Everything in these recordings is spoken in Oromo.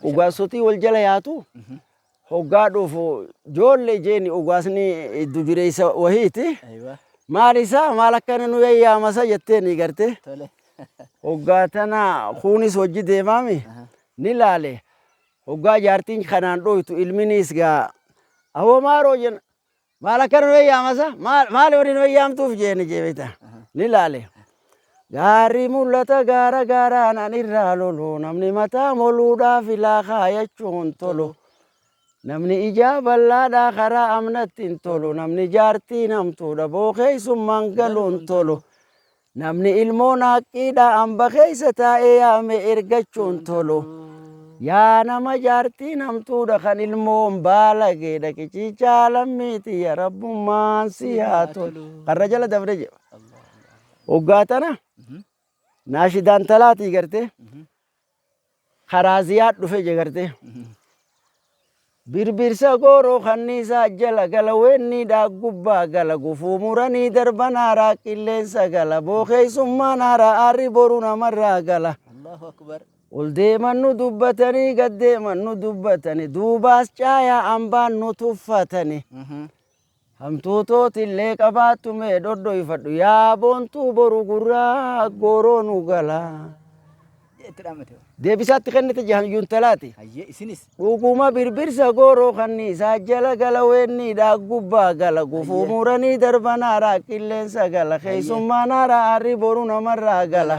Ugaasoti wal jala yaatu. Hoggaa dhufu ijoollee jeeni ugaasni dubireessa wahiiti. Maal isaa maal akkana nu yayyaamasa jetteeni garte. Hoggaa tana kunis hojii deemaami ni laale. Hoggaa jaartiin kanaan dhoytu ilminis gaa awwa maaroo jenna maal akkana nu yayyaamasa maal waliin nu yayyaamtuuf jeeni jeebita ni laale. Gaarii mul'ata gaara gaaraan an irraa lolu namni mataa moluudhaaf ilaa kaayachuun tolu. Namni ijaa bal'aadhaa karaa amnatti hin tolu. Namni jaartii namtuudha bookeessummaan galuun tolu. Namni ilmoon haqqiidhaa hamba keessa taa'ee yaame ergachuun tolu. Yaa nama jaartii namtuudha kan ilmoon baalageedha qicichaa lammiiti yaa rabbummaan si haa tolu. Karra jala dabre jedha. Hoggaa tana naashidaan talaatii garte karaa ziyaad dhufe je garte. Birbirsa gooroo kanniisaa jala gala weenniidhaa gubbaa gala gufuu muranii darban haaraa qilleensa gala bookeessummaan haaraa aarri boru namarraa gala. Ol deeman nu dubbatanii gad deeman nu dubbatanii duubaas caayaa hambaan nu tuffatanii. Hamtuutooti illee qabaattu mee dhodhoyfadhu yaa boontuu boru gurraa gooroo nu gala. Deebisaatti kennite jahayyuun talaati. Dhuguma birbirsa gooroo kanniisaa jala gala weenniidhaa gubbaa gala gufuu muranii darban haaraa qilleensa gala keessummaan haaraa aarri boru namarraa gala.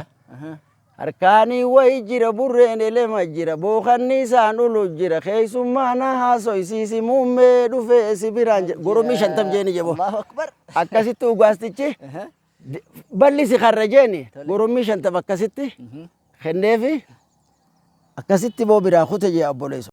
Harkaanii wayi jira burreen elema jira bookanniisaan ulu jira keessummaan haasoysiisi muummee dhufee si biraan jira goromii 50 jeeni jebo. Akkasitti ugaastichi ballisi karra jeeni goromii 50 akkasitti. Kenneefi akkasitti boo biraa kute jee obboleessu.